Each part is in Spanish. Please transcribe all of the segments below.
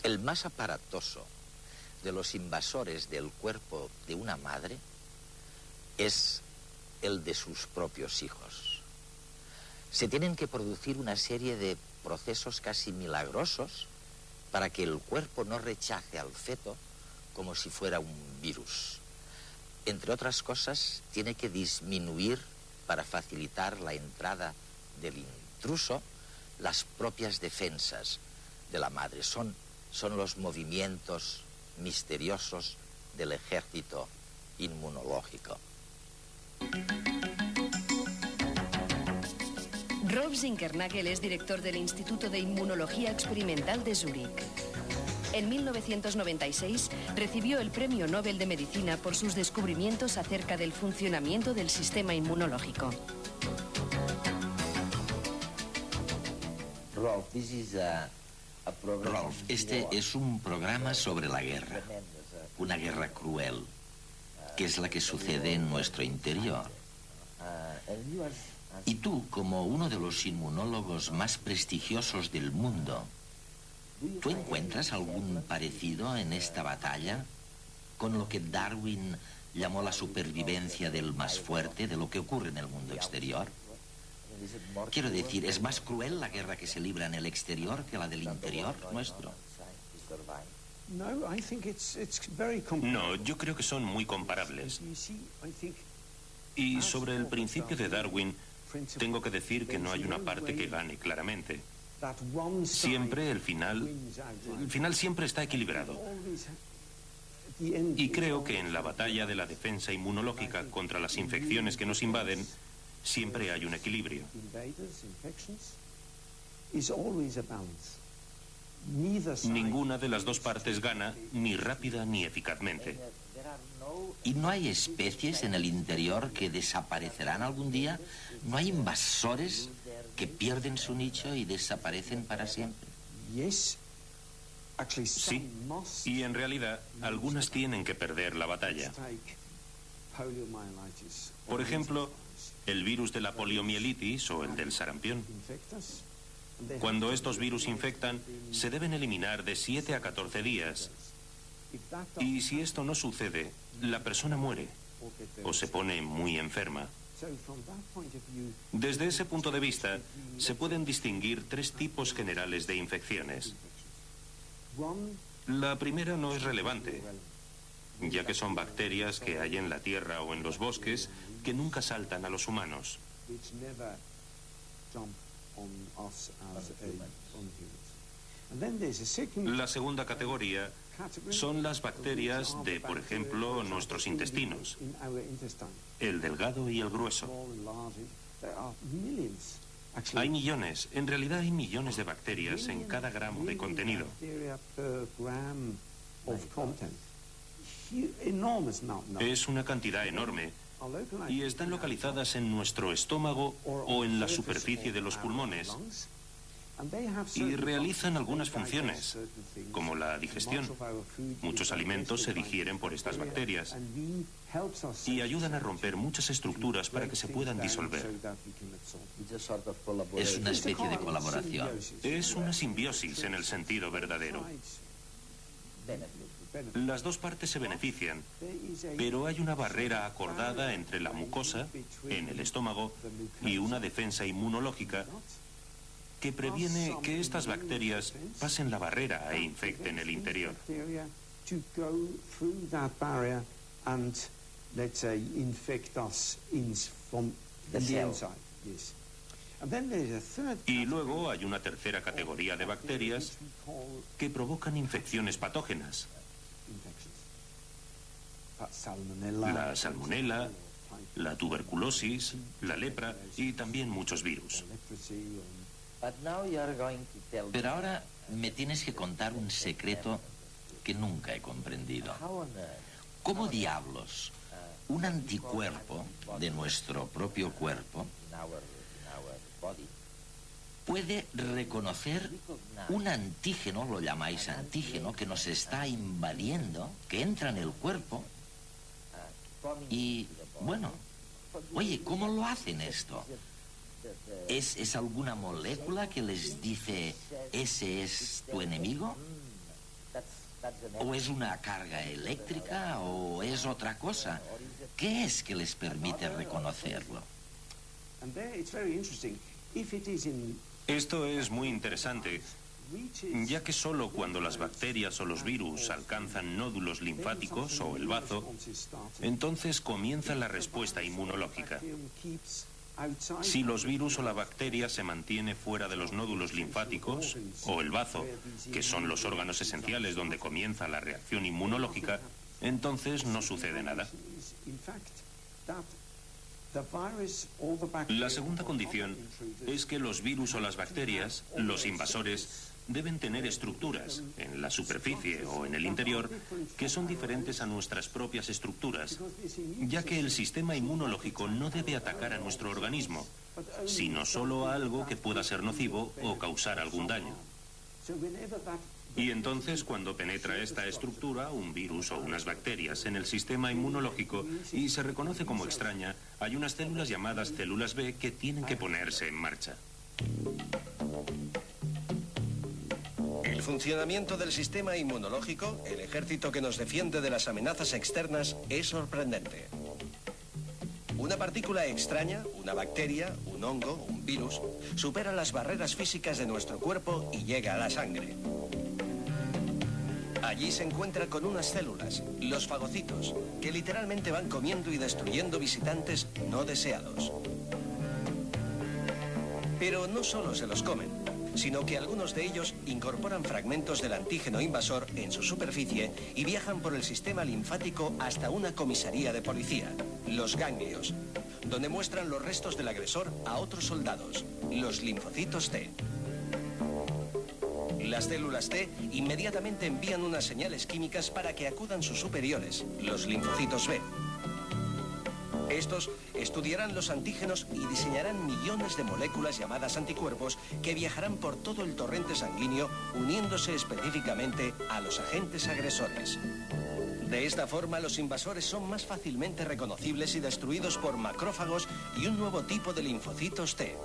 El más aparatoso de los invasores del cuerpo de una madre es el de sus propios hijos. Se tienen que producir una serie de procesos casi milagrosos para que el cuerpo no rechace al feto como si fuera un virus. Entre otras cosas, tiene que disminuir, para facilitar la entrada del intruso, las propias defensas de la madre. Son los movimientos misteriosos del ejército inmunológico. Rolf Zinkernagel es director del Instituto de Inmunología Experimental de Zúrich. En 1996 recibió el Premio Nobel de Medicina por sus descubrimientos acerca del funcionamiento del sistema inmunológico. Rolf, este es un programa sobre la guerra, una guerra cruel, que es la que sucede en nuestro interior. Y tú, como uno de los inmunólogos más prestigiosos del mundo, ¿tú encuentras algún parecido en esta batalla con lo que Darwin llamó la supervivencia del más fuerte, de lo que ocurre en el mundo exterior? Quiero decir, ¿es más cruel la guerra que se libra en el exterior que la del interior nuestro? No, yo creo que son muy comparables. Y sobre el principio de Darwin, tengo que decir que no hay una parte que gane claramente. Siempre el final siempre está equilibrado. Y creo que en la batalla de la defensa inmunológica contra las infecciones que nos invaden, siempre hay un equilibrio. Ninguna de las dos partes gana, ni rápida ni eficazmente. ¿Y no hay especies en el interior que desaparecerán algún día? ¿No hay invasores que pierden su nicho y desaparecen para siempre? Sí, y en realidad algunas tienen que perder la batalla. Por ejemplo, el virus de la poliomielitis o el del sarampión. Cuando estos virus infectan, se deben eliminar de 7 a 14 días. Y si esto no sucede, la persona muere o se pone muy enferma. Desde ese punto de vista, se pueden distinguir 3 tipos generales de infecciones. La primera no es relevante, ya que son bacterias que hay en la tierra o en los bosques que nunca saltan a los humanos. La segunda categoría son las bacterias de, por ejemplo, nuestros intestinos, el delgado y el grueso. Hay millones, en realidad hay millones de bacterias en cada gramo de contenido. Es una cantidad enorme y están localizadas en nuestro estómago o en la superficie de los pulmones y realizan algunas funciones, como la digestión. Muchos alimentos se digieren por estas bacterias y ayudan a romper muchas estructuras para que se puedan disolver. Es una especie de colaboración. Es una simbiosis en el sentido verdadero. Las dos partes se benefician, pero hay una barrera acordada entre la mucosa, en el estómago, y una defensa inmunológica que previene que estas bacterias pasen la barrera e infecten el interior. Y luego hay una tercera categoría de bacterias que provocan infecciones patógenas. La salmonela, la tuberculosis, la lepra y también muchos virus. Pero ahora me tienes que contar un secreto que nunca he comprendido. ¿Cómo diablos un anticuerpo de nuestro propio cuerpo puede reconocer un antígeno, lo llamáis antígeno, que nos está invadiendo, que entra en el cuerpo? Y, bueno, oye, ¿cómo lo hacen esto? ¿Es alguna molécula que les dice, ese es tu enemigo? ¿O es una carga eléctrica o es otra cosa? ¿Qué es que les permite reconocerlo? Esto es muy interesante, ya que solo cuando las bacterias o los virus alcanzan nódulos linfáticos o el bazo, entonces comienza la respuesta inmunológica. Si los virus o la bacteria se mantiene fuera de los nódulos linfáticos o el bazo, que son los órganos esenciales donde comienza la reacción inmunológica, entonces no sucede nada. La segunda condición es que los virus o las bacterias, los invasores, deben tener estructuras, en la superficie o en el interior, que son diferentes a nuestras propias estructuras, ya que el sistema inmunológico no debe atacar a nuestro organismo, sino solo a algo que pueda ser nocivo o causar algún daño. Y entonces, cuando penetra esta estructura, un virus o unas bacterias en el sistema inmunológico y se reconoce como extraña, hay unas células llamadas células B que tienen que ponerse en marcha. El funcionamiento del sistema inmunológico, el ejército que nos defiende de las amenazas externas, es sorprendente. Una partícula extraña, una bacteria, un hongo, un virus, supera las barreras físicas de nuestro cuerpo y llega a la sangre. Allí se encuentra con unas células, los fagocitos, que literalmente van comiendo y destruyendo visitantes no deseados. Pero no solo se los comen, sino que algunos de ellos incorporan fragmentos del antígeno invasor en su superficie y viajan por el sistema linfático hasta una comisaría de policía, los ganglios, donde muestran los restos del agresor a otros soldados, los linfocitos T. Las células T inmediatamente envían unas señales químicas para que acudan sus superiores, los linfocitos B. Estos estudiarán los antígenos y diseñarán millones de moléculas llamadas anticuerpos que viajarán por todo el torrente sanguíneo uniéndose específicamente a los agentes agresores. De esta forma, los invasores son más fácilmente reconocibles y destruidos por macrófagos y un nuevo tipo de linfocitos T.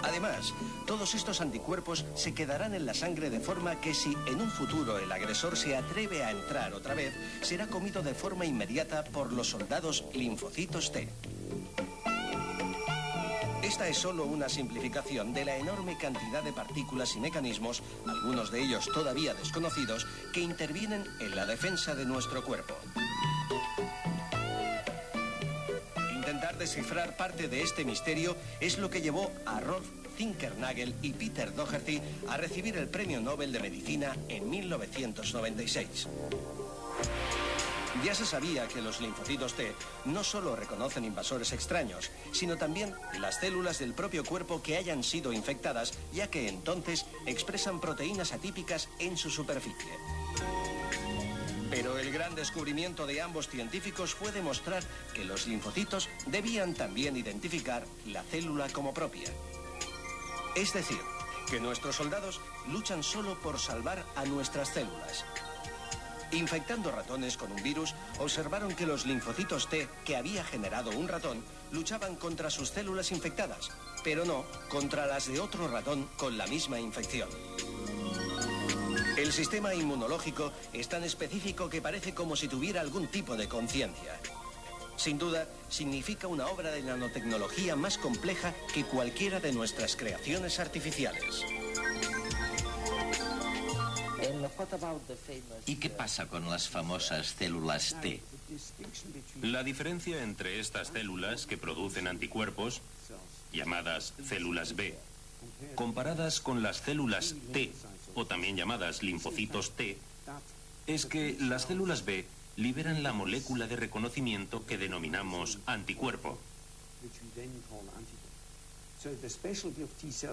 Además, todos estos anticuerpos se quedarán en la sangre de forma que si en un futuro el agresor se atreve a entrar otra vez, será comido de forma inmediata por los soldados linfocitos T. Esta es solo una simplificación de la enorme cantidad de partículas y mecanismos, algunos de ellos todavía desconocidos, que intervienen en la defensa de nuestro cuerpo. Intentar descifrar parte de este misterio es lo que llevó a Rolf Zinkernagel y Peter Doherty a recibir el Premio Nobel de Medicina en 1996. Ya se sabía que los linfocitos T no solo reconocen invasores extraños, sino también las células del propio cuerpo que hayan sido infectadas, ya que entonces expresan proteínas atípicas en su superficie. Pero el gran descubrimiento de ambos científicos fue demostrar que los linfocitos debían también identificar la célula como propia. Es decir, que nuestros soldados luchan solo por salvar a nuestras células. Infectando ratones con un virus, observaron que los linfocitos T que había generado un ratón luchaban contra sus células infectadas, pero no contra las de otro ratón con la misma infección. El sistema inmunológico es tan específico que parece como si tuviera algún tipo de conciencia. Sin duda, significa una obra de nanotecnología más compleja que cualquiera de nuestras creaciones artificiales. ¿Y qué pasa con las famosas células T? La diferencia entre estas células que producen anticuerpos, llamadas células B, comparadas con las células T, o también llamadas linfocitos T, es que las células B liberan la molécula de reconocimiento que denominamos anticuerpo.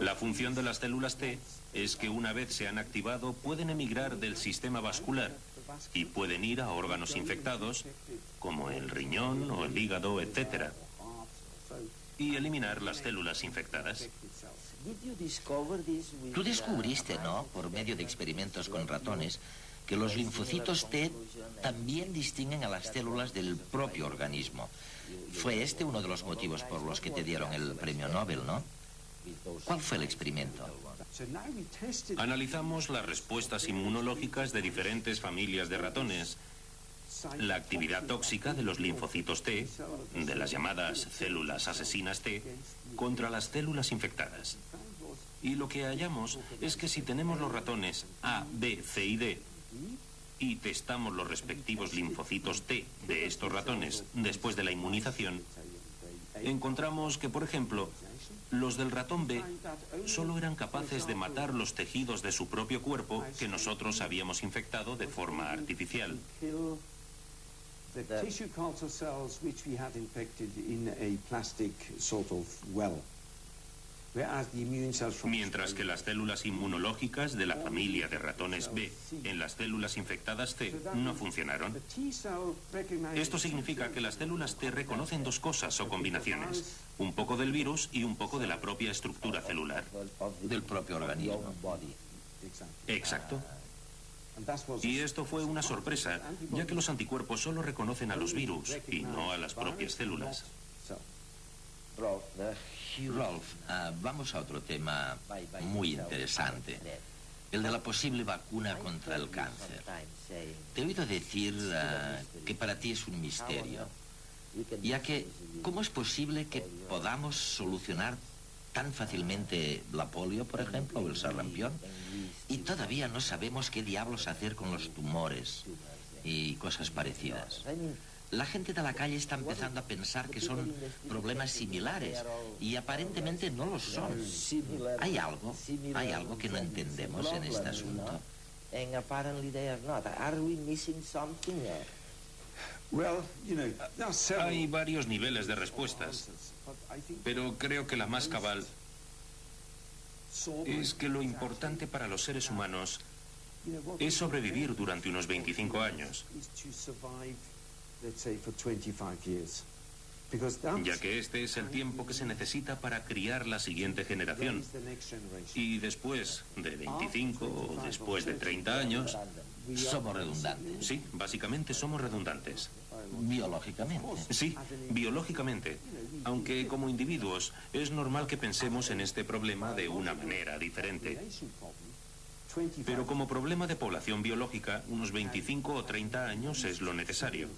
La función de las células T es que una vez se han activado pueden emigrar del sistema vascular y pueden ir a órganos infectados como el riñón o el hígado, etc. y eliminar las células infectadas. Tú descubriste, ¿no?, por medio de experimentos con ratones, que los linfocitos T también distinguen a las células del propio organismo. Fue este uno de los motivos por los que te dieron el premio Nobel, ¿no? ¿Cuál fue el experimento? Analizamos las respuestas inmunológicas de diferentes familias de ratones, la actividad tóxica de los linfocitos T, de las llamadas células asesinas T, contra las células infectadas. Y lo que hallamos es que si tenemos los ratones A, B, C y D y testamos los respectivos linfocitos T de estos ratones después de la inmunización, encontramos que, por ejemplo, los del ratón B solo eran capaces de matar los tejidos de su propio cuerpo que nosotros habíamos infectado de forma artificial. Mientras que las células inmunológicas de la familia de ratones B en las células infectadas T no funcionaron. Esto significa que las células T reconocen dos cosas o combinaciones, un poco del virus y un poco de la propia estructura celular. Del propio organismo. Exacto. Y esto fue una sorpresa, ya que los anticuerpos solo reconocen a los virus y no a las propias células. Rolf, vamos a otro tema muy interesante, el de la posible vacuna contra el cáncer. Te he oído decir que para ti es un misterio, ya que ¿cómo es posible que podamos solucionar tan fácilmente la polio, por ejemplo, o el sarampión, y todavía no sabemos qué diablos hacer con los tumores y cosas parecidas? La gente de la calle está empezando a pensar que son problemas similares y aparentemente no lo son. Hay algo que no entendemos en este asunto. Hay varios niveles de respuestas, pero creo que la más cabal es que lo importante para los seres humanos es sobrevivir durante unos 25 años. Ya que este es el tiempo que se necesita para criar la siguiente generación. Y después de 25 o después de 30 años... Somos redundantes. Sí, básicamente somos redundantes. Biológicamente. Sí, biológicamente. Aunque como individuos es normal que pensemos en este problema de una manera diferente. Pero como problema de población biológica, unos 25 o 30 años es lo necesario.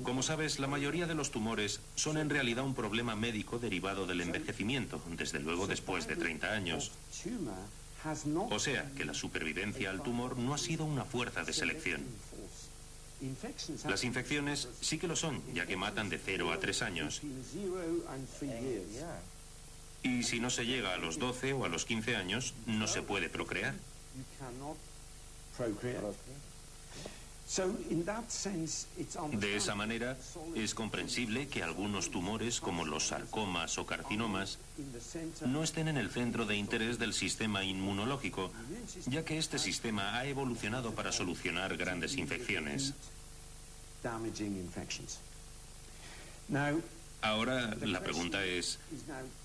Como sabes, la mayoría de los tumores son en realidad un problema médico derivado del envejecimiento, desde luego después de 30 años. O sea, que la supervivencia al tumor no ha sido una fuerza de selección. Las infecciones sí que lo son, ya que matan de 0 a 3 años. Y si no se llega a los 12 o a los 15 años, no se puede procrear. De esa manera, es comprensible que algunos tumores, como los sarcomas o carcinomas, no estén en el centro de interés del sistema inmunológico, ya que este sistema ha evolucionado para solucionar grandes infecciones. Ahora, la pregunta es,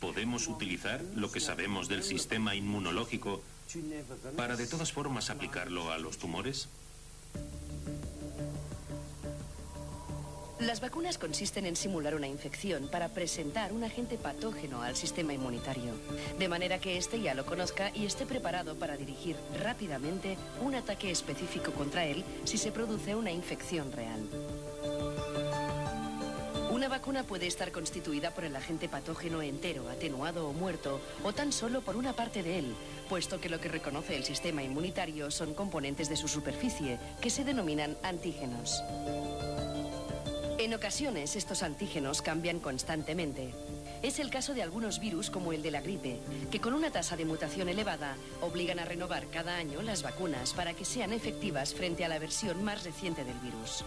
¿podemos utilizar lo que sabemos del sistema inmunológico para de todas formas aplicarlo a los tumores? Las vacunas consisten en simular una infección para presentar un agente patógeno al sistema inmunitario, de manera que éste ya lo conozca y esté preparado para dirigir rápidamente un ataque específico contra él si se produce una infección real. Una vacuna puede estar constituida por el agente patógeno entero, atenuado o muerto, o tan solo por una parte de él, puesto que lo que reconoce el sistema inmunitario son componentes de su superficie, que se denominan antígenos. En ocasiones, estos antígenos cambian constantemente. Es el caso de algunos virus, como el de la gripe, que con una tasa de mutación elevada obligan a renovar cada año las vacunas para que sean efectivas frente a la versión más reciente del virus.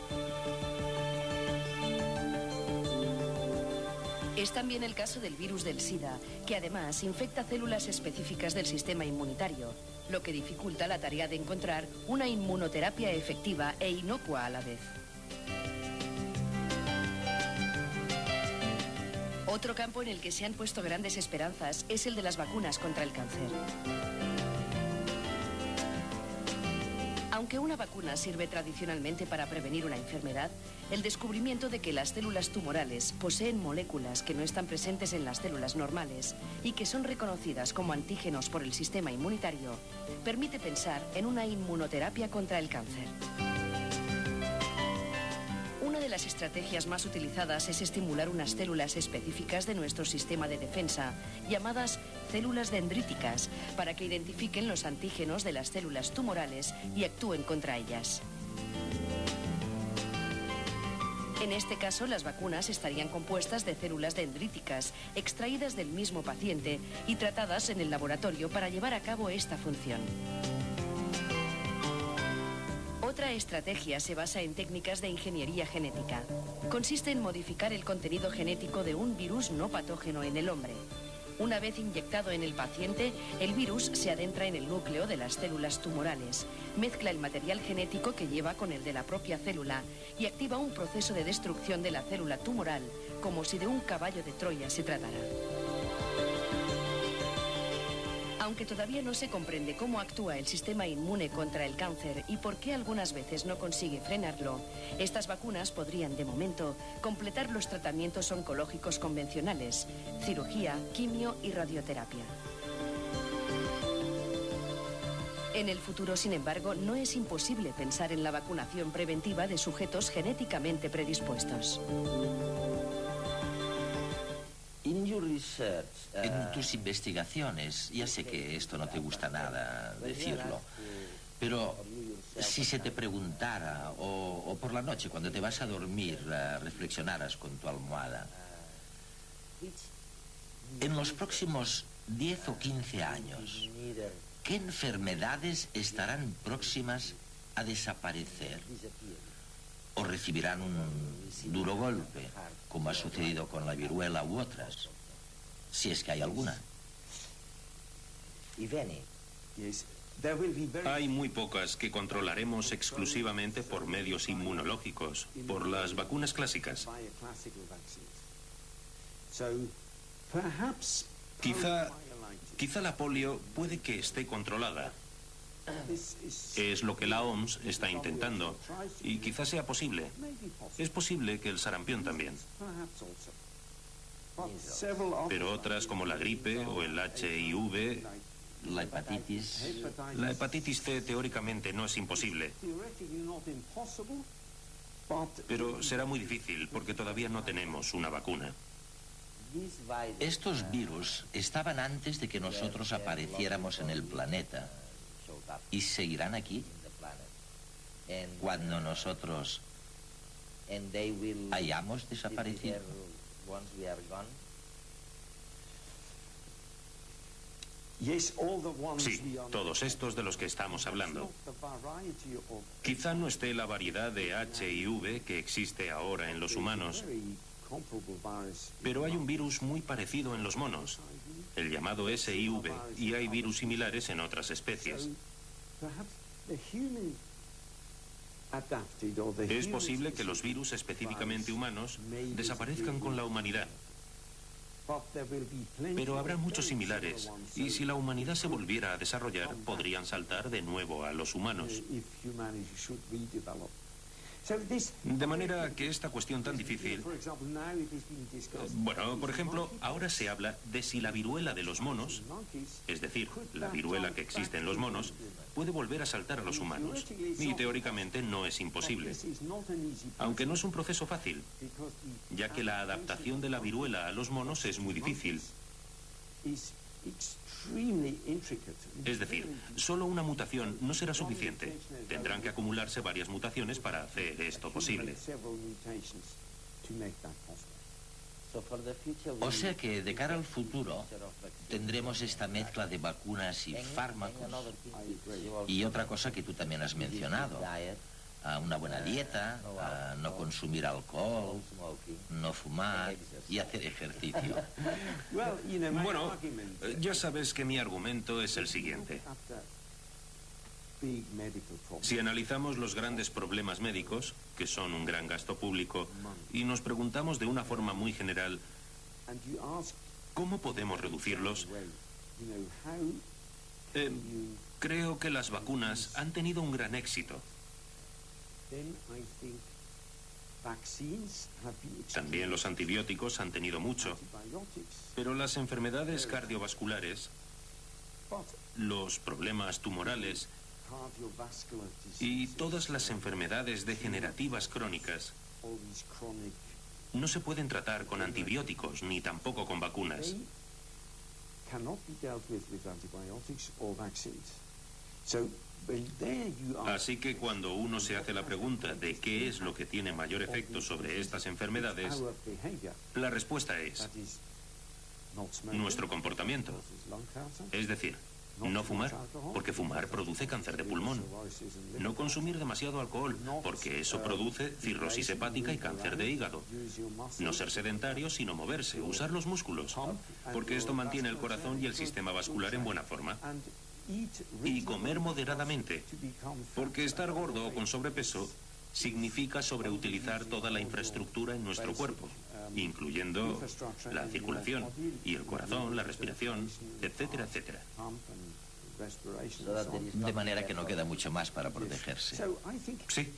Es también el caso del virus del SIDA, que además infecta células específicas del sistema inmunitario, lo que dificulta la tarea de encontrar una inmunoterapia efectiva e inocua a la vez. Otro campo en el que se han puesto grandes esperanzas es el de las vacunas contra el cáncer. Aunque Aunque una vacuna sirve tradicionalmente para prevenir una enfermedad, el descubrimiento de que las células tumorales poseen moléculas que no están presentes en las células normales y que son reconocidas como antígenos por el sistema inmunitario, permite pensar en una inmunoterapia contra el cáncer. Una de las estrategias más utilizadas es estimular unas células específicas de nuestro sistema de defensa, llamadas células dendríticas, para que identifiquen los antígenos de las células tumorales y actúen contra ellas. En este caso, las vacunas estarían compuestas de células dendríticas, extraídas del mismo paciente y tratadas en el laboratorio para llevar a cabo esta función. Otra estrategia se basa en técnicas de ingeniería genética. Consiste en modificar el contenido genético de un virus no patógeno en el hombre. Una vez inyectado en el paciente, el virus se adentra en el núcleo de las células tumorales, mezcla el material genético que lleva con el de la propia célula y activa un proceso de destrucción de la célula tumoral, como si de un caballo de Troya se tratara. Aunque todavía no se comprende cómo actúa el sistema inmune contra el cáncer y por qué algunas veces no consigue frenarlo, estas vacunas podrían, de momento, completar los tratamientos oncológicos convencionales: cirugía, quimio y radioterapia. En el futuro, sin embargo, no es imposible pensar en la vacunación preventiva de sujetos genéticamente predispuestos. En tus investigaciones, ya sé que esto no te gusta nada decirlo, pero si se te preguntara, o por la noche cuando te vas a dormir, reflexionaras con tu almohada, en los próximos 10 o 15 años, ¿qué enfermedades estarán próximas a desaparecer? ¿O recibirán un duro golpe, como ha sucedido con la viruela u otras, si es que hay alguna? Hay muy pocas que controlaremos exclusivamente por medios inmunológicos, por las vacunas clásicas. Quizá la polio puede que esté controlada. Es lo que la OMS está intentando, y quizás sea posible. Es posible que el sarampión también. Pero otras, como la gripe o el HIV, La hepatitis. la hepatitis C teóricamente no es imposible. Pero será muy difícil porque todavía no tenemos una vacuna. Estos virus estaban antes de que nosotros apareciéramos en el planeta y seguirán aquí cuando nosotros hayamos desaparecido. Sí, todos estos de los que estamos hablando. Quizá no esté la variedad de HIV que existe ahora en los humanos, pero hay un virus muy parecido en los monos, el llamado SIV, y hay virus similares en otras especies. Es posible que los virus específicamente humanos desaparezcan con la humanidad. Pero habrá muchos similares, y si la humanidad se volviera a desarrollar, podrían saltar de nuevo a los humanos. De manera que esta cuestión tan difícil... Bueno, por ejemplo, ahora se habla de si la viruela de los monos, es decir, la viruela que existe en los monos, puede volver a saltar a los humanos. Y teóricamente no es imposible. Aunque no es un proceso fácil, ya que la adaptación de la viruela a los monos es muy difícil. Es decir, solo una mutación no será suficiente. Tendrán que acumularse varias mutaciones para hacer esto posible. O sea que de cara al futuro tendremos esta mezcla de vacunas y fármacos. Y otra cosa que tú también has mencionado, una buena dieta, no consumir alcohol, no fumar y hacer ejercicio. Bueno, ya sabes que mi argumento es el siguiente. Si analizamos los grandes problemas médicos, que son un gran gasto público, y nos preguntamos de una forma muy general, ¿cómo podemos reducirlos? Creo que las vacunas han tenido un gran éxito. También los antibióticos han tenido mucho, pero las enfermedades cardiovasculares, los problemas tumorales y todas las enfermedades degenerativas crónicas no se pueden tratar con antibióticos ni tampoco con vacunas. Así que cuando uno se hace la pregunta de qué es lo que tiene mayor efecto sobre estas enfermedades, la respuesta es nuestro comportamiento. Es decir, no fumar, porque fumar produce cáncer de pulmón. No consumir demasiado alcohol, porque eso produce cirrosis hepática y cáncer de hígado. No ser sedentario, sino moverse, usar los músculos, porque esto mantiene el corazón y el sistema vascular en buena forma. Y comer moderadamente, porque estar gordo o con sobrepeso significa sobreutilizar toda la infraestructura en nuestro cuerpo, incluyendo la circulación y el corazón, la respiración, etcétera, etcétera. De manera que no queda mucho más para protegerse. Sí,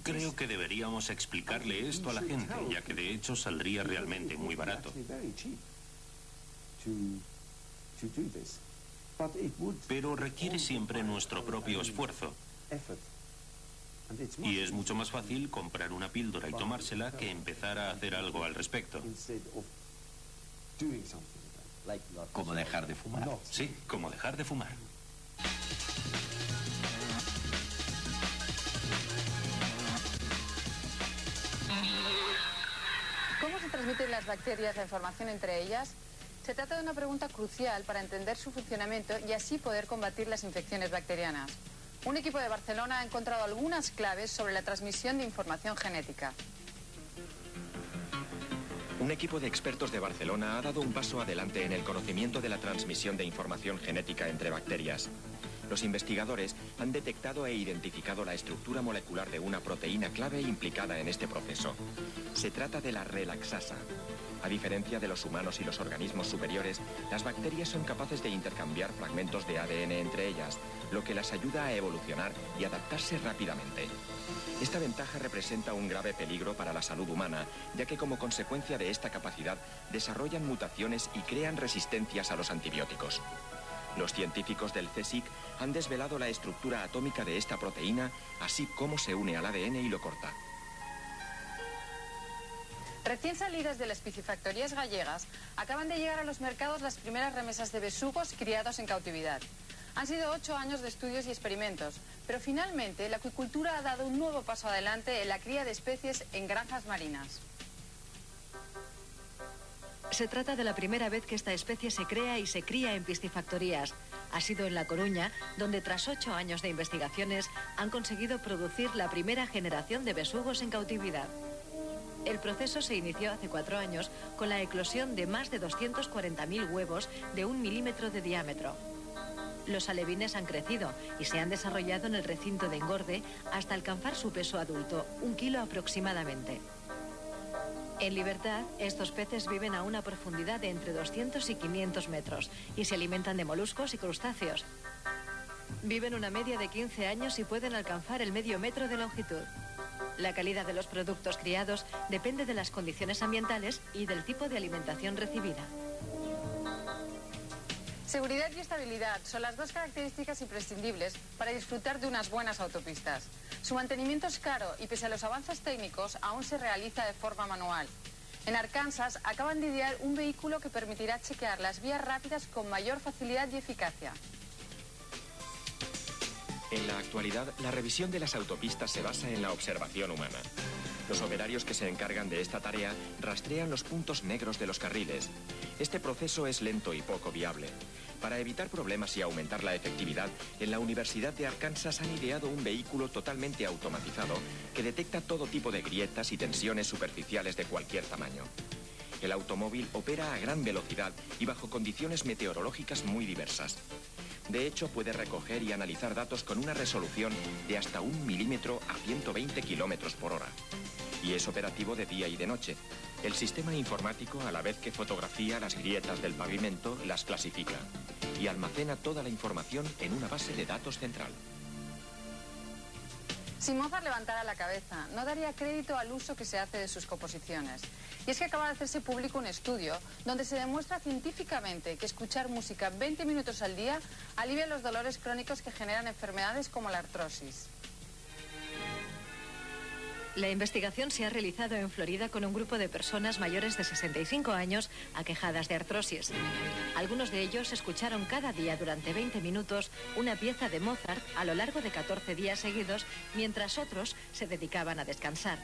creo que deberíamos explicarle esto a la gente, ya que de hecho saldría realmente muy barato. Pero requiere siempre nuestro propio esfuerzo. Y es mucho más fácil comprar una píldora y tomársela que empezar a hacer algo al respecto. Como dejar de fumar. Sí, como dejar de fumar. ¿Cómo se transmiten las bacterias la información entre ellas? Se trata de una pregunta crucial para entender su funcionamiento y así poder combatir las infecciones bacterianas. Un equipo de Barcelona ha encontrado algunas claves sobre la transmisión de información genética. Un equipo de expertos de Barcelona ha dado un paso adelante en el conocimiento de la transmisión de información genética entre bacterias. Los investigadores han detectado e identificado la estructura molecular de una proteína clave implicada en este proceso. Se trata de la relaxasa. A diferencia de los humanos y los organismos superiores, las bacterias son capaces de intercambiar fragmentos de ADN entre ellas, lo que las ayuda a evolucionar y adaptarse rápidamente. Esta ventaja representa un grave peligro para la salud humana, ya que como consecuencia de esta capacidad desarrollan mutaciones y crean resistencias a los antibióticos. Los científicos del CSIC han desvelado la estructura atómica de esta proteína, así como se une al ADN y lo corta. Recién salidas de las piscifactorías gallegas, acaban de llegar a los mercados las primeras remesas de besugos criados en cautividad. Han sido 8 años de estudios y experimentos, pero finalmente la acuicultura ha dado un nuevo paso adelante en la cría de especies en granjas marinas. Se trata de la primera vez que esta especie se crea y se cría en piscifactorías. Ha sido en La Coruña, donde tras 8 años de investigaciones han conseguido producir la primera generación de besugos en cautividad. El proceso se inició hace 4 años con la eclosión de más de 240.000 huevos de 1 milímetro de diámetro. Los alevines han crecido y se han desarrollado en el recinto de engorde hasta alcanzar su peso adulto, 1 kilo aproximadamente. En libertad, estos peces viven a una profundidad de entre 200 y 500 metros y se alimentan de moluscos y crustáceos. Viven una media de 15 años y pueden alcanzar el medio metro de longitud. La calidad de los productos criados depende de las condiciones ambientales y del tipo de alimentación recibida. Seguridad y estabilidad son las dos características imprescindibles para disfrutar de unas buenas autopistas. Su mantenimiento es caro y pese a los avances técnicos aún se realiza de forma manual. En Arkansas acaban de idear un vehículo que permitirá chequear las vías rápidas con mayor facilidad y eficacia. En la actualidad, la revisión de las autopistas se basa en la observación humana. Los operarios que se encargan de esta tarea rastrean los puntos negros de los carriles. Este proceso es lento y poco viable. Para evitar problemas y aumentar la efectividad, en la Universidad de Arkansas han ideado un vehículo totalmente automatizado que detecta todo tipo de grietas y tensiones superficiales de cualquier tamaño. El automóvil opera a gran velocidad y bajo condiciones meteorológicas muy diversas. De hecho, puede recoger y analizar datos con una resolución de hasta 1 milímetro a 120 kilómetros por hora. Y es operativo de día y de noche. El sistema informático, a la vez que fotografía las grietas del pavimento, las clasifica. y almacena toda la información en una base de datos central. Si Mozart levantara la cabeza, no daría crédito al uso que se hace de sus composiciones. Y es que acaba de hacerse público un estudio donde se demuestra científicamente que escuchar música 20 minutos al día alivia los dolores crónicos que generan enfermedades como la artrosis. La investigación se ha realizado en Florida con un grupo de personas mayores de 65 años aquejadas de artrosis. Algunos de ellos escucharon cada día durante 20 minutos una pieza de Mozart a lo largo de 14 días seguidos, mientras otros se dedicaban a descansar.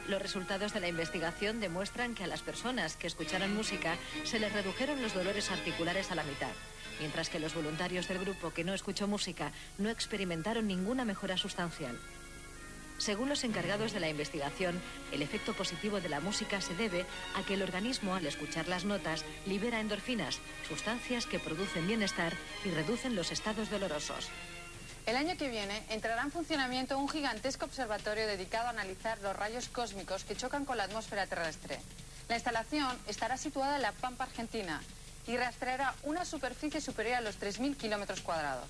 Los resultados de la investigación demuestran que a las personas que escucharon música se les redujeron los dolores articulares a la mitad, mientras que los voluntarios del grupo que no escuchó música no experimentaron ninguna mejora sustancial. Según los encargados de la investigación, el efecto positivo de la música se debe a que el organismo, al escuchar las notas, libera endorfinas, sustancias que producen bienestar y reducen los estados dolorosos. El año que viene entrará en funcionamiento un gigantesco observatorio dedicado a analizar los rayos cósmicos que chocan con la atmósfera terrestre. La instalación estará situada en la Pampa Argentina y rastreará una superficie superior a los 3.000 kilómetros cuadrados.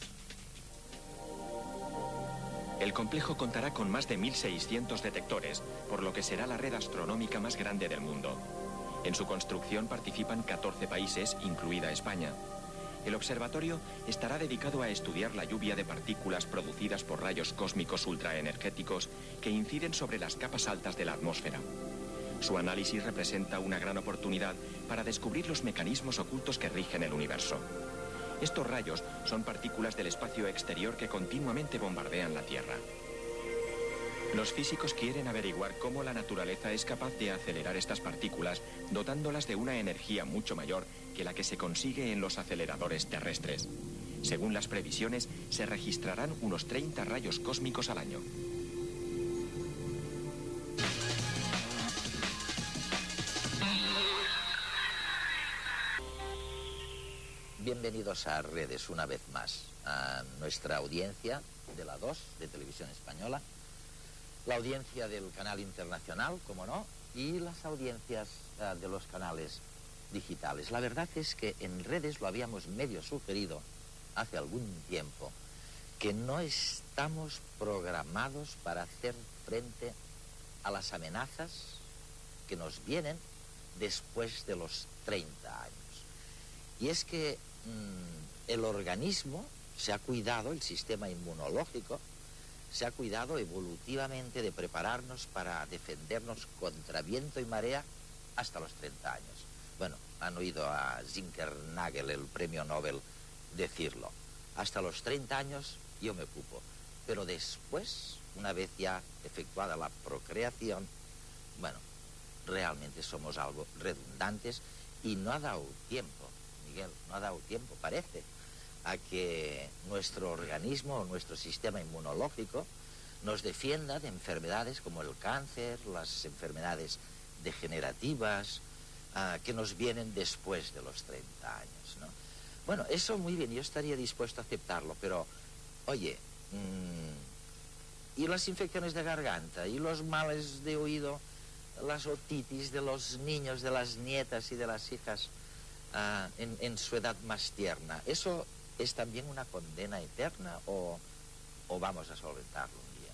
El complejo contará con más de 1.600 detectores, por lo que será la red astronómica más grande del mundo. En su construcción participan 14 países, incluida España. El observatorio estará dedicado a estudiar la lluvia de partículas producidas por rayos cósmicos ultraenergéticos que inciden sobre las capas altas de la atmósfera. Su análisis representa una gran oportunidad para descubrir los mecanismos ocultos que rigen el universo. Estos rayos son partículas del espacio exterior que continuamente bombardean la Tierra. Los físicos quieren averiguar cómo la naturaleza es capaz de acelerar estas partículas, dotándolas de una energía mucho mayor que la que se consigue en los aceleradores terrestres. Según las previsiones, se registrarán unos 30 rayos cósmicos al año. Bienvenidos a Redes una vez más, a nuestra audiencia de la 2 de Televisión Española, la audiencia del canal internacional, como no, y las audiencias de los canales digitales. La verdad es que en Redes lo habíamos medio sugerido hace algún tiempo, que no estamos programados para hacer frente a las amenazas que nos vienen después de los 30 años. Y es que el organismo se ha cuidado, el sistema inmunológico, se ha cuidado evolutivamente de prepararnos para defendernos contra viento y marea hasta los 30 años. Bueno, han oído a Zinkernagel, el premio Nobel, decirlo. Hasta los 30 años yo me ocupo. Pero después, una vez ya efectuada la procreación, bueno, realmente somos algo redundantes y no ha dado tiempo, Miguel, no ha dado tiempo, parece, a que nuestro organismo, nuestro sistema inmunológico, nos defienda de enfermedades como el cáncer, las enfermedades degenerativas, que nos vienen después de los 30 años, ¿no? Bueno, eso muy bien, yo estaría dispuesto a aceptarlo, pero, oye, ¿y las infecciones de garganta? ¿Y los males de oído? Las otitis de los niños, de las nietas y de las hijas en su edad más tierna. ¿Eso es también una condena eterna o vamos a solventarlo un día?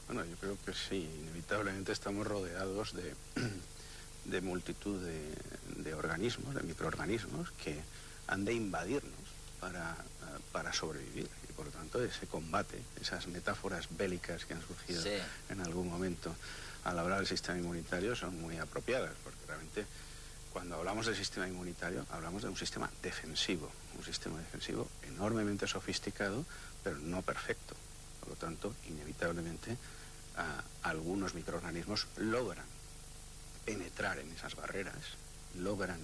Bueno, yo creo que sí. Inevitablemente estamos rodeados de multitud de organismos, de microorganismos que han de invadirnos para sobrevivir. Y por lo tanto ese combate, esas metáforas bélicas que han surgido en algún momento al hablar del sistema inmunitario son muy apropiadas, porque realmente cuando hablamos del sistema inmunitario hablamos de un sistema defensivo enormemente sofisticado, pero no perfecto. Por lo tanto, inevitablemente algunos microorganismos logran penetrar en esas barreras, logran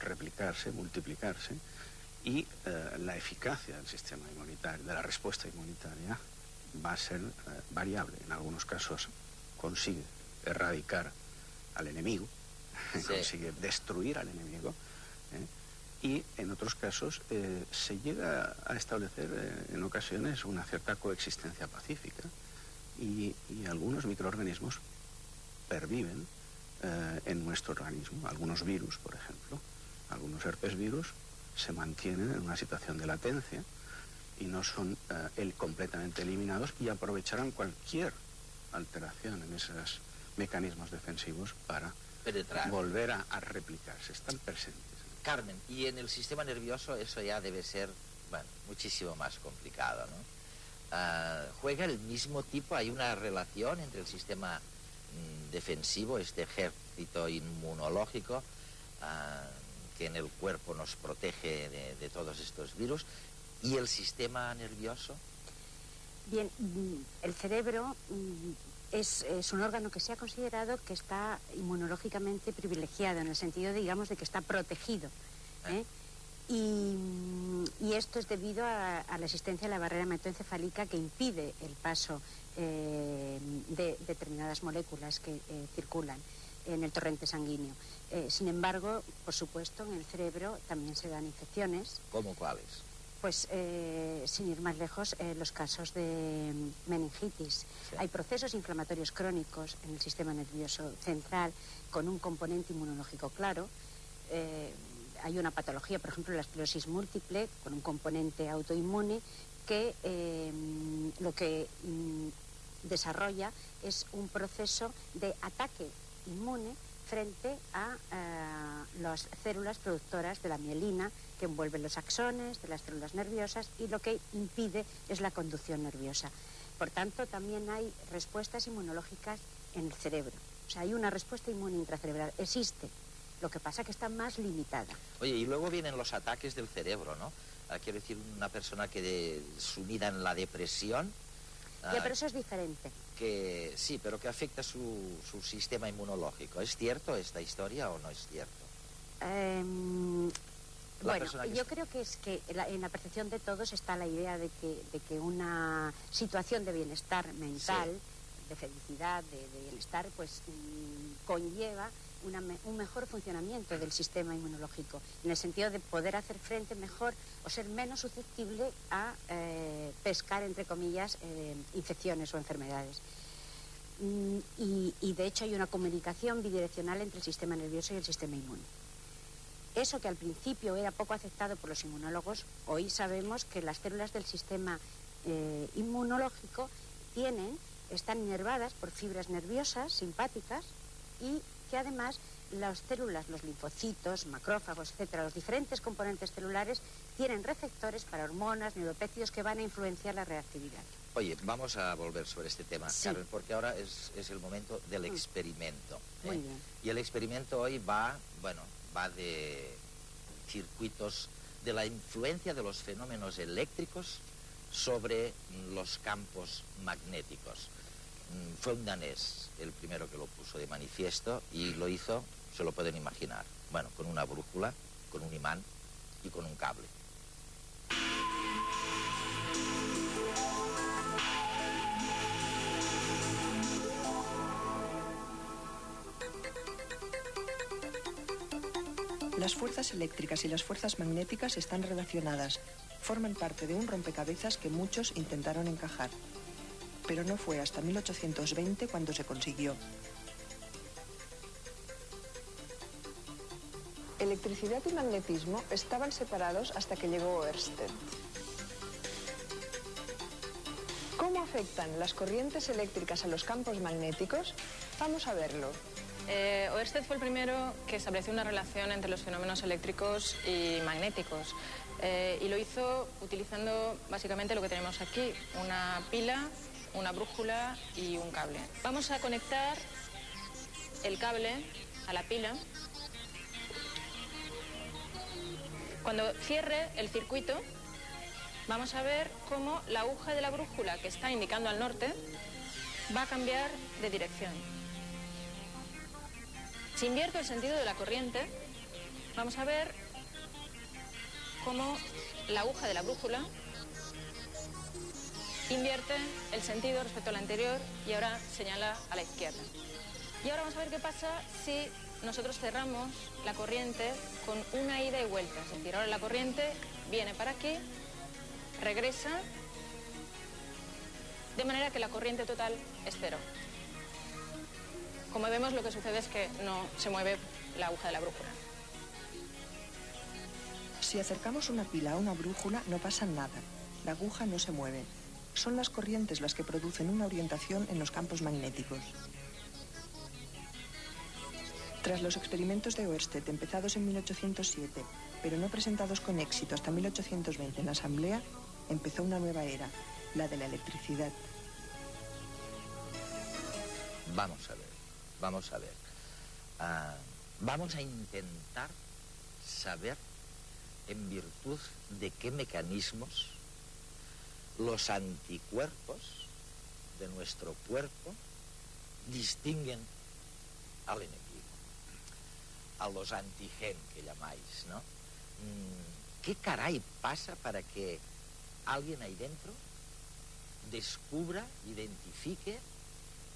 replicarse, multiplicarse, y la eficacia del sistema inmunitario, de la respuesta inmunitaria, va a ser variable. En algunos casos consigue erradicar al enemigo, consigue destruir al enemigo, y en otros casos se llega a establecer en ocasiones una cierta coexistencia pacífica, y algunos microorganismos perviven en nuestro organismo. Algunos virus, por ejemplo, algunos herpes virus se mantienen en una situación de latencia y no son completamente eliminados, y aprovecharán cualquier alteración en esos mecanismos defensivos para penetrar, volver a replicarse. Están presentes. Carmen, y en el sistema nervioso eso ya debe ser, bueno, muchísimo más complicado, ¿no? ¿Juega el mismo tipo? ¿Hay una relación entre el sistema defensivo, este ejército inmunológico que en el cuerpo nos protege de todos estos virus, y el sistema nervioso? Bien, el cerebro es un órgano que se ha considerado que está inmunológicamente privilegiado, en el sentido, digamos, de que está protegido, ¿eh? Y esto es debido a la existencia de la barrera hematoencefálica, que impide el paso de determinadas moléculas que circulan en el torrente sanguíneo. Sin embargo, por supuesto, en el cerebro también se dan infecciones. ¿Cómo cuáles? Pues sin ir más lejos, los casos de meningitis. Sí. Hay procesos inflamatorios crónicos en el sistema nervioso central con un componente inmunológico claro. Hay una patología, por ejemplo, la esclerosis múltiple, con un componente autoinmune que lo que desarrolla es un proceso de ataque inmune frente a las células productoras de la mielina que envuelven los axones de las células nerviosas, y lo que impide es la conducción nerviosa. Por tanto, también hay respuestas inmunológicas en el cerebro. O sea, hay una respuesta inmune intracerebral. Existe. Lo que pasa es que está más limitada. Oye, y luego vienen los ataques del cerebro, ¿no? Quiero decir, una persona que sumida en la depresión... Ya, pero eso es diferente. Que sí, pero que afecta su sistema inmunológico. ¿Es cierto esta historia o no es cierto? Bueno, yo creo que es que en la percepción de todos está la idea de que una situación de bienestar mental, sí, de felicidad, de bienestar, pues conlleva un mejor funcionamiento del sistema inmunológico, en el sentido de poder hacer frente mejor o ser menos susceptible a pescar, entre comillas, infecciones o enfermedades. Y de hecho hay una comunicación bidireccional entre el sistema nervioso y el sistema inmune. Eso que al principio era poco aceptado por los inmunólogos, hoy sabemos que las células del sistema inmunológico están inervadas por fibras nerviosas simpáticas, y que además las células, los linfocitos, macrófagos, etcétera, los diferentes componentes celulares tienen receptores para hormonas, neuropéptidos que van a influenciar la reactividad. Oye, vamos a volver sobre este tema, sí, Carmen, porque ahora es el momento del experimento. Muy bien. Y el experimento hoy va de circuitos, de la influencia de los fenómenos eléctricos sobre los campos magnéticos. Fue un danés el primero que lo puso de manifiesto, y lo hizo, se lo pueden imaginar, bueno, con una brújula, con un imán y con un cable. Las fuerzas eléctricas y las fuerzas magnéticas están relacionadas, forman parte de un rompecabezas que muchos intentaron encajar. Pero no fue hasta 1820 cuando se consiguió. Electricidad y magnetismo estaban separados hasta que llegó Ørsted. ¿Cómo afectan las corrientes eléctricas a los campos magnéticos? Vamos a verlo. Ørsted fue el primero que estableció una relación entre los fenómenos eléctricos y magnéticos. Y lo hizo utilizando básicamente lo que tenemos aquí, una pila, una brújula y un cable. Vamos a conectar el cable a la pila. Cuando cierre el circuito, vamos a ver cómo la aguja de la brújula, que está indicando al norte, va a cambiar de dirección. Si invierto el sentido de la corriente, vamos a ver cómo la aguja de la brújula invierte el sentido respecto al anterior y ahora señala a la izquierda. Y ahora vamos a ver qué pasa si nosotros cerramos la corriente con una ida y vuelta. Es decir, ahora la corriente viene para aquí, regresa, de manera que la corriente total es cero. Como vemos, lo que sucede es que no se mueve la aguja de la brújula. Si acercamos una pila a una brújula, no pasa nada. La aguja no se mueve. Son las corrientes las que producen una orientación en los campos magnéticos. Tras los experimentos de Oersted, empezados en 1807, pero no presentados con éxito hasta 1820 en la Asamblea, empezó una nueva era, la de la electricidad. Vamos a ver. Vamos a intentar saber en virtud de qué mecanismos los anticuerpos de nuestro cuerpo distinguen al enemigo, a los antigen que llamáis, ¿no? ¿Qué caray pasa para que alguien ahí dentro descubra, identifique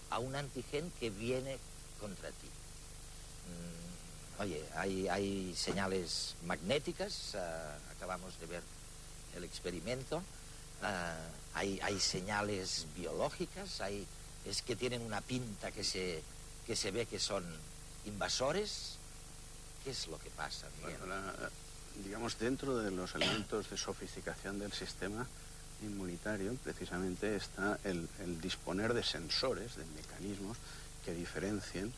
a un antigen que viene contra ti? Oye, hay señales magnéticas, acabamos de ver el experimento, hay señales biológicas, es que tienen una pinta que se ve que son invasores. ¿Qué es lo que pasa, Miguel? Bueno, digamos, dentro de los elementos de sofisticación del sistema inmunitario, precisamente está el disponer de sensores, de mecanismos que diferencien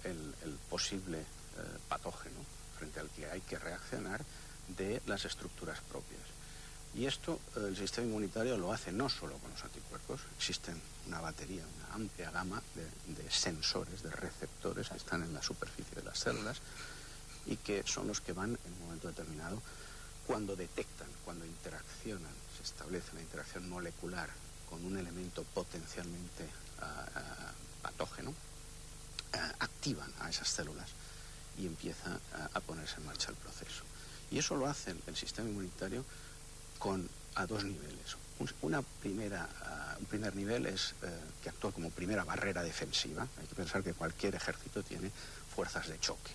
el posible patógeno frente al que hay que reaccionar de las estructuras propias. Y esto el sistema inmunitario lo hace no solo con los anticuerpos, existen una batería, una amplia gama de sensores, de receptores que están en la superficie de las células y que son los que van en un momento determinado, cuando detectan, cuando interaccionan, se establece una interacción molecular con un elemento potencialmente patógeno, activan a esas células y empieza a ponerse en marcha el proceso. Y eso lo hace el sistema inmunitario a dos niveles. Un primer nivel es que actúa como primera barrera defensiva. Hay que pensar que cualquier ejército tiene fuerzas de choque.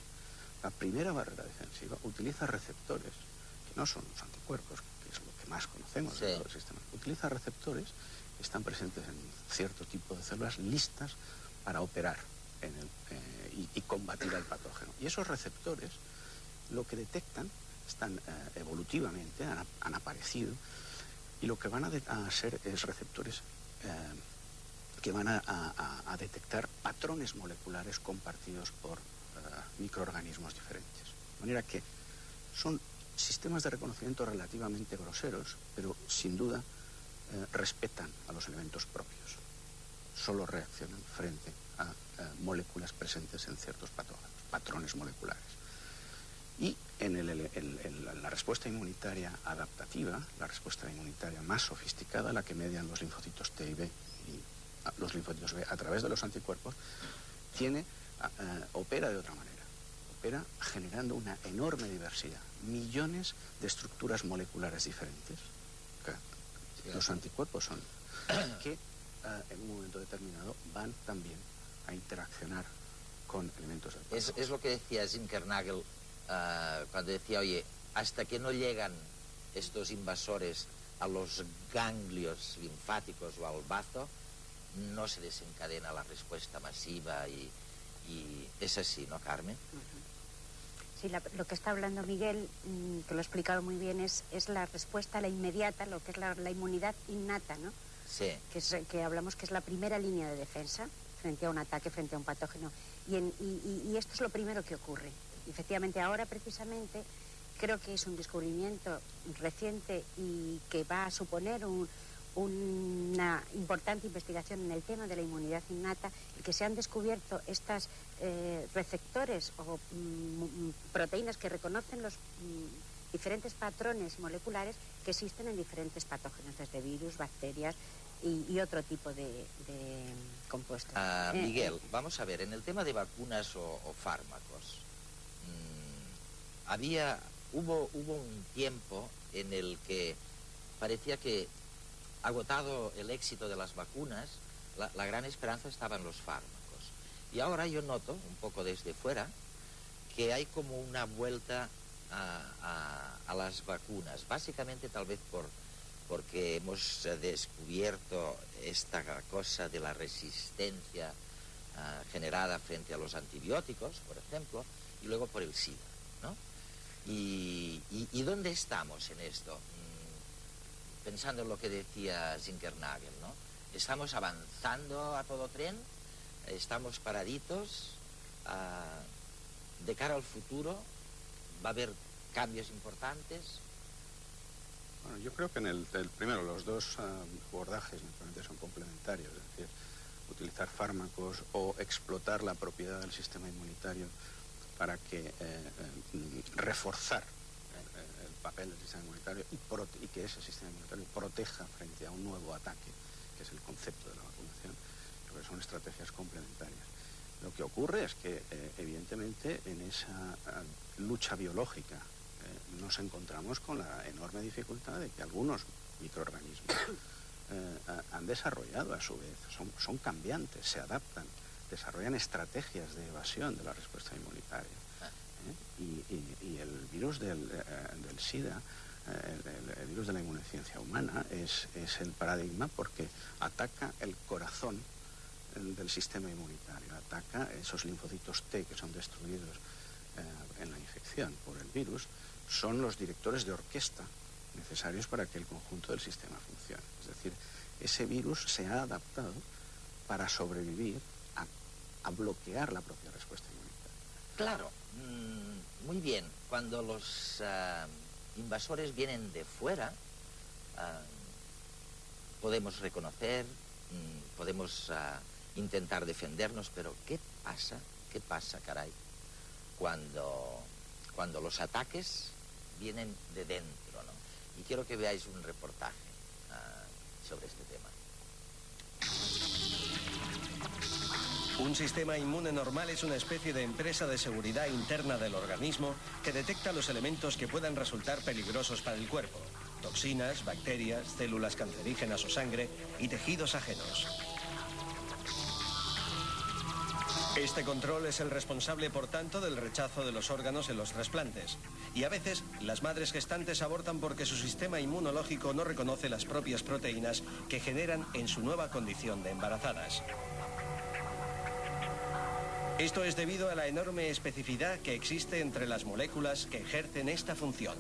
La primera barrera defensiva utiliza receptores, que no son los anticuerpos, que es lo que más conocemos de todo el sistema. Utiliza receptores que están presentes en cierto tipo de células listas para operar y combatir al patógeno. Y esos receptores lo que detectan están evolutivamente, han aparecido, y lo que van a ser es receptores que van a detectar patrones moleculares compartidos por microorganismos diferentes. De manera que son sistemas de reconocimiento relativamente groseros, pero sin duda respetan a los elementos propios. Solo reaccionan frente a moléculas presentes en ciertos patógenos, patrones moleculares. Y en la respuesta inmunitaria adaptativa, la respuesta inmunitaria más sofisticada, la que median los linfocitos T y B y los linfocitos B a través de los anticuerpos, opera de otra manera. Opera generando una enorme diversidad, millones de estructuras moleculares diferentes. Los anticuerpos son que en un momento determinado van también a interaccionar con elementos del patógeno. Es lo que decía Jim Kernagel cuando decía, oye, hasta que no llegan estos invasores a los ganglios linfáticos o al bazo, no se desencadena la respuesta masiva y es así, ¿no, Carmen? Sí, lo que está hablando Miguel, que lo ha explicado muy bien, es la respuesta, la inmediata, lo que es la inmunidad innata, ¿no? Sí. Que hablamos que es la primera línea de defensa frente a un ataque, frente a un patógeno. Y esto es lo primero que ocurre. Efectivamente, ahora precisamente creo que es un descubrimiento reciente y que va a suponer una importante investigación en el tema de la inmunidad innata, y que se han descubierto estas receptores o proteínas que reconocen los diferentes patrones moleculares que existen en diferentes patógenos, desde virus, bacterias y otro tipo de compuestos. Miguel, vamos a ver, en el tema de vacunas o fármacos, hubo un tiempo en el que parecía que, agotado el éxito de las vacunas, la gran esperanza estaba en los fármacos. Y ahora yo noto, un poco desde fuera, que hay como una vuelta a las vacunas, básicamente tal vez porque hemos descubierto esta cosa de la resistencia generada frente a los antibióticos, por ejemplo, y luego por el SIDA, ¿no? Y ¿Y dónde estamos en esto? Pensando en lo que decía Zinkernagel, ¿no? ¿Estamos avanzando a todo tren? ¿Estamos paraditos? ¿De cara al futuro va a haber cambios importantes? Bueno, yo creo que en el primero los dos abordajes naturalmente son complementarios, es decir, utilizar fármacos o explotar la propiedad del sistema inmunitario para que reforzar el papel del sistema inmunitario y que ese sistema inmunitario proteja frente a un nuevo ataque, que es el concepto de la vacunación. Creo que son estrategias complementarias. Lo que ocurre es que, evidentemente, en esa lucha biológica nos encontramos con la enorme dificultad de que algunos microorganismos han desarrollado a su vez, son cambiantes, se adaptan, desarrollan estrategias de evasión de la respuesta inmunitaria. Y el virus del SIDA, el virus de la inmunodeficiencia humana, es el paradigma porque ataca el corazón del sistema inmunitario, ataca esos linfocitos T que son destruidos en la infección por el virus, son los directores de orquesta necesarios para que el conjunto del sistema funcione. Es decir, ese virus se ha adaptado para sobrevivir a bloquear la propia respuesta inmunitaria. Claro, muy bien. Cuando los invasores vienen de fuera, podemos reconocer, podemos intentar defendernos, pero ¿qué pasa, caray, cuando los ataques vienen de dentro, ¿no? Y quiero que veáis un reportaje sobre este tema. Un sistema inmune normal es una especie de empresa de seguridad interna del organismo que detecta los elementos que puedan resultar peligrosos para el cuerpo: toxinas, bacterias, células cancerígenas o sangre y tejidos ajenos. Este control es el responsable, por tanto, del rechazo de los órganos en los trasplantes. Y a veces, las madres gestantes abortan porque su sistema inmunológico no reconoce las propias proteínas que generan en su nueva condición de embarazadas. Esto es debido a la enorme especificidad que existe entre las moléculas que ejercen esta función.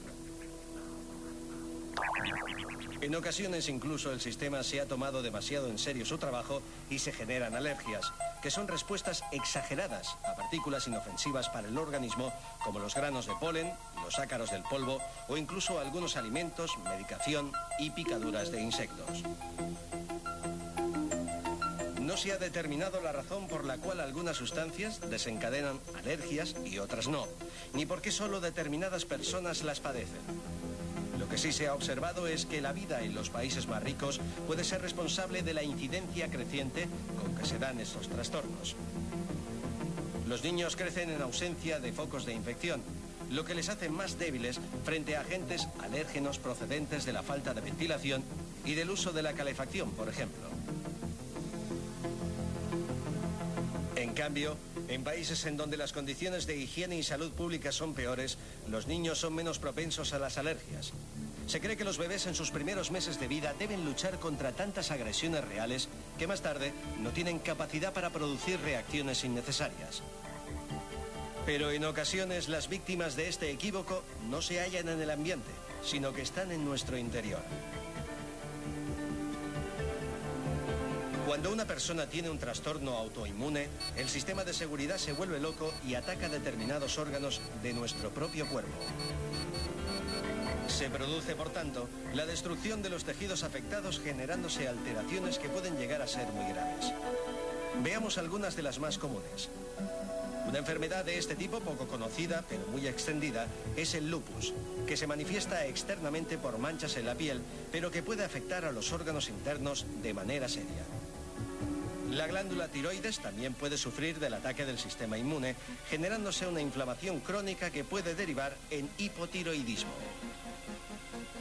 En ocasiones incluso el sistema se ha tomado demasiado en serio su trabajo y se generan alergias, que son respuestas exageradas a partículas inofensivas para el organismo, como los granos de polen, los ácaros del polvo o incluso algunos alimentos, medicación y picaduras de insectos. No se ha determinado la razón por la cual algunas sustancias desencadenan alergias y otras no, ni por qué solo determinadas personas las padecen. Lo que sí se ha observado es que la vida en los países más ricos puede ser responsable de la incidencia creciente con que se dan estos trastornos. Los niños crecen en ausencia de focos de infección, lo que les hace más débiles frente a agentes alérgenos procedentes de la falta de ventilación y del uso de la calefacción, por ejemplo. En cambio, en países en donde las condiciones de higiene y salud pública son peores, los niños son menos propensos a las alergias. Se cree que los bebés en sus primeros meses de vida deben luchar contra tantas agresiones reales que más tarde no tienen capacidad para producir reacciones innecesarias. Pero en ocasiones las víctimas de este equívoco no se hallan en el ambiente, sino que están en nuestro interior. Cuando una persona tiene un trastorno autoinmune, el sistema de seguridad se vuelve loco y ataca determinados órganos de nuestro propio cuerpo. Se produce, por tanto, la destrucción de los tejidos afectados, generándose alteraciones que pueden llegar a ser muy graves. Veamos algunas de las más comunes. Una enfermedad de este tipo, poco conocida, pero muy extendida, es el lupus, que se manifiesta externamente por manchas en la piel, pero que puede afectar a los órganos internos de manera seria. La glándula tiroides también puede sufrir del ataque del sistema inmune, generándose una inflamación crónica que puede derivar en hipotiroidismo.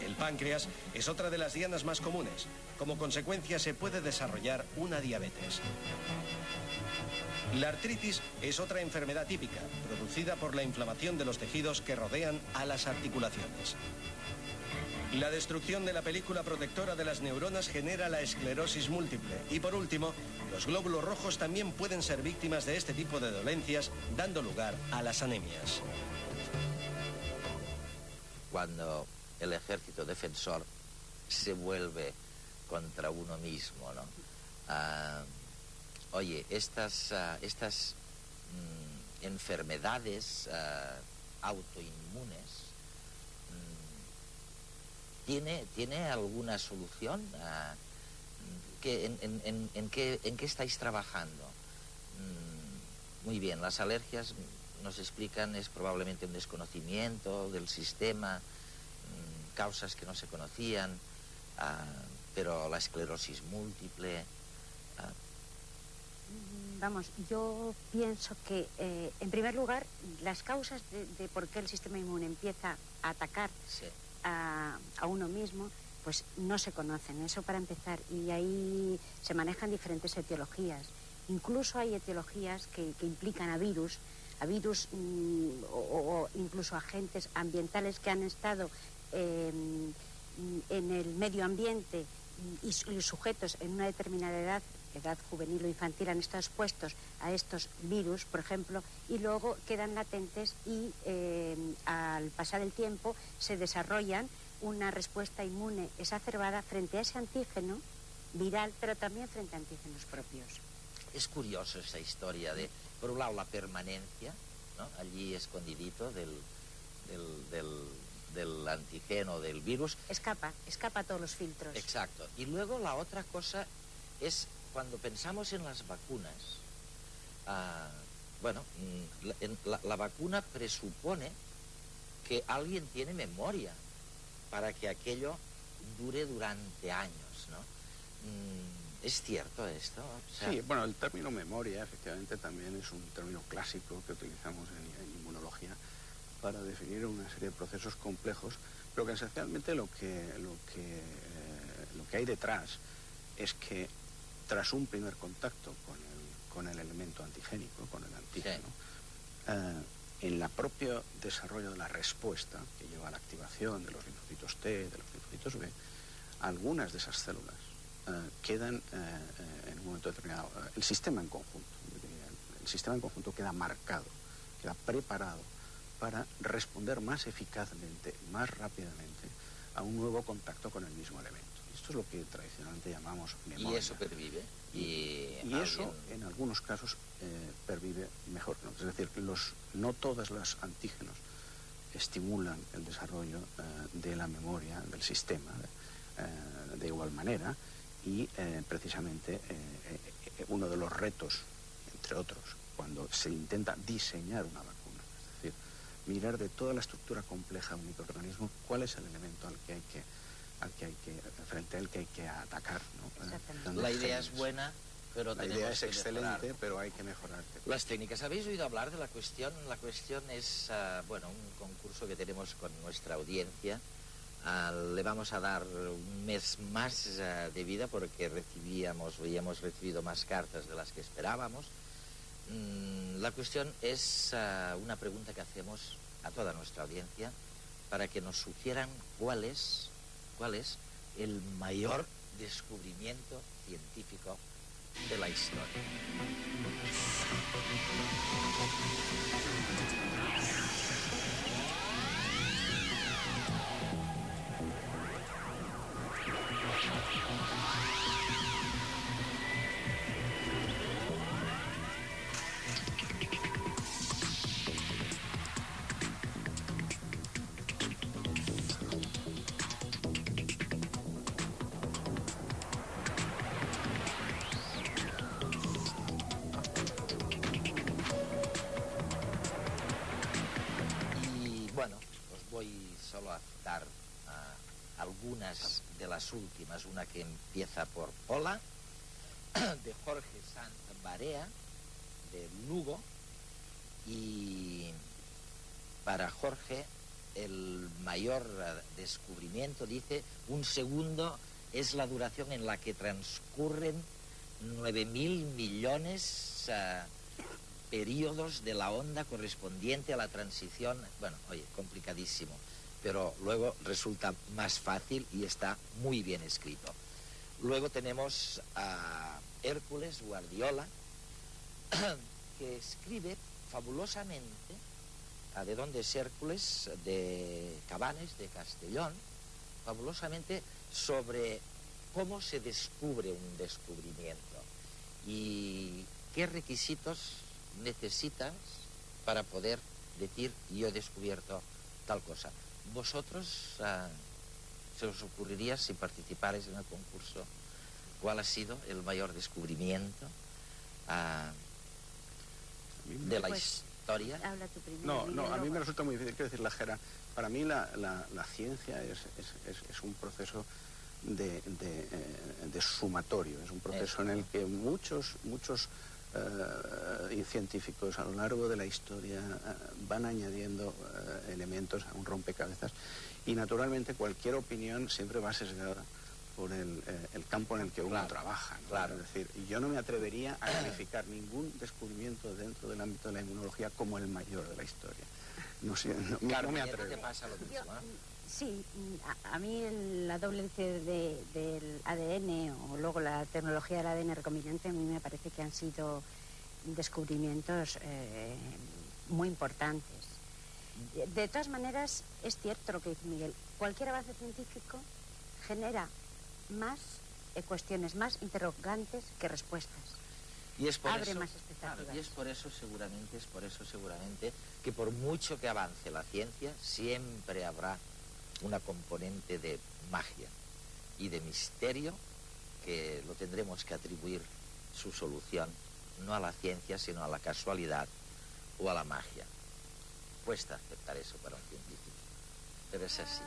El páncreas es otra de las dianas más comunes. Como consecuencia se puede desarrollar una diabetes. La artritis es otra enfermedad típica, producida por la inflamación de los tejidos que rodean a las articulaciones. La destrucción de la película protectora de las neuronas genera la esclerosis múltiple. Y por último, los glóbulos rojos también pueden ser víctimas de este tipo de dolencias, dando lugar a las anemias. cuando el ejército defensor se vuelve contra uno mismo, ¿no? Oye, estas enfermedades autoinmunes, ¿tiene alguna solución? ¿En qué estáis trabajando? Muy bien, las alergias, nos explican, es probablemente un desconocimiento del sistema, causas que no se conocían, pero la esclerosis múltiple... Vamos, yo pienso que, en primer lugar, las causas de por qué el sistema inmune empieza a atacar a uno mismo, pues no se conocen, eso para empezar, y ahí se manejan diferentes etiologías. Incluso hay etiologías que implican a virus o incluso agentes ambientales que han estado en el medio ambiente y sujetos en una determinada edad juvenil o infantil, han estado expuestos a estos virus, por ejemplo, y luego quedan latentes y al pasar el tiempo se desarrollan una respuesta inmune exacerbada frente a ese antígeno viral, pero también frente a antígenos propios. Es curioso esa historia de, por un lado, la permanencia, ¿no?, allí escondidito del antígeno, del virus. Escapa a todos los filtros. Exacto. Y luego la otra cosa es, cuando pensamos en las vacunas, la vacuna presupone que alguien tiene memoria para que aquello dure durante años, ¿no? ¿Es cierto esto? O sea, sí, bueno, el término memoria efectivamente también es un término clásico que utilizamos en inmunología para definir una serie de procesos complejos, pero que esencialmente lo que hay detrás es que tras un primer contacto con el elemento antigénico, con el antígeno, en el propio desarrollo de la respuesta que lleva a la activación de los linfocitos T, de los linfocitos B, algunas de esas células quedan en un momento determinado. El sistema en conjunto queda marcado, queda preparado para responder más eficazmente, más rápidamente a un nuevo contacto con el mismo elemento. Esto es lo que tradicionalmente llamamos memoria. ¿Y eso pervive? Y eso, en algunos casos, pervive mejor que en otros. Es decir, no todos los antígenos estimulan el desarrollo de la memoria del sistema de igual manera, y precisamente uno de los retos, entre otros, cuando se intenta diseñar una vacuna, es decir, mirar de toda la estructura compleja de un microorganismo cuál es el elemento frente al que hay que atacar, ¿no? La idea es buena, pero la idea es excelente, pero hay que mejorar. Las técnicas. ¿Habéis oído hablar de la cuestión? La cuestión es, un concurso que tenemos con nuestra audiencia. Le vamos a dar un mes más de vida porque habíamos recibido más cartas de las que esperábamos. La cuestión es una pregunta que hacemos a toda nuestra audiencia para que nos sugieran cuál es el mayor descubrimiento científico de la historia. Solo a citar algunas de las últimas, una que empieza por Hola, de Jorge Sanz Barea, de Lugo, y para Jorge el mayor descubrimiento, dice, 1 segundo es la duración en la que transcurren 9.000 millones periodos de la onda correspondiente a la transición. Bueno, oye, complicadísimo, pero luego resulta más fácil y está muy bien escrito. Luego tenemos a Hércules Guardiola, que escribe fabulosamente de Don de Hércules, de Cabanes, de Castellón, fabulosamente sobre cómo se descubre un descubrimiento y qué requisitos necesitas para poder decir yo he descubierto tal cosa. Vosotros, se os ocurriría, si participarais en el concurso, cuál ha sido el mayor descubrimiento de la historia? Habla tú primero. No, a mí me resulta muy difícil. Quiero decir, Jera, para mí la ciencia es un proceso de sumatorio, es un proceso en el que muchos científicos a lo largo de la historia van añadiendo elementos a un rompecabezas, y naturalmente cualquier opinión siempre va sesgada por el campo en el que uno trabaja, ¿no? Claro. Es decir, yo no me atrevería a calificar ningún descubrimiento dentro del ámbito de la inmunología como el mayor de la historia. No sé, no me atrevo. ¿Te pasa lo mismo? Sí, a mí la doble hélice del ADN o luego la tecnología del ADN recombinante a mí me parece que han sido descubrimientos muy importantes. De todas maneras, es cierto lo que dice Miguel, cualquier avance científico genera más cuestiones, más interrogantes que respuestas. Y es por Abre eso, más expectativas. claro, y es por eso seguramente que por mucho que avance la ciencia, siempre habrá una componente de magia y de misterio que lo tendremos que atribuir su solución no a la ciencia, sino a la casualidad o a la magia. Cuesta aceptar eso para un científico, pero es así.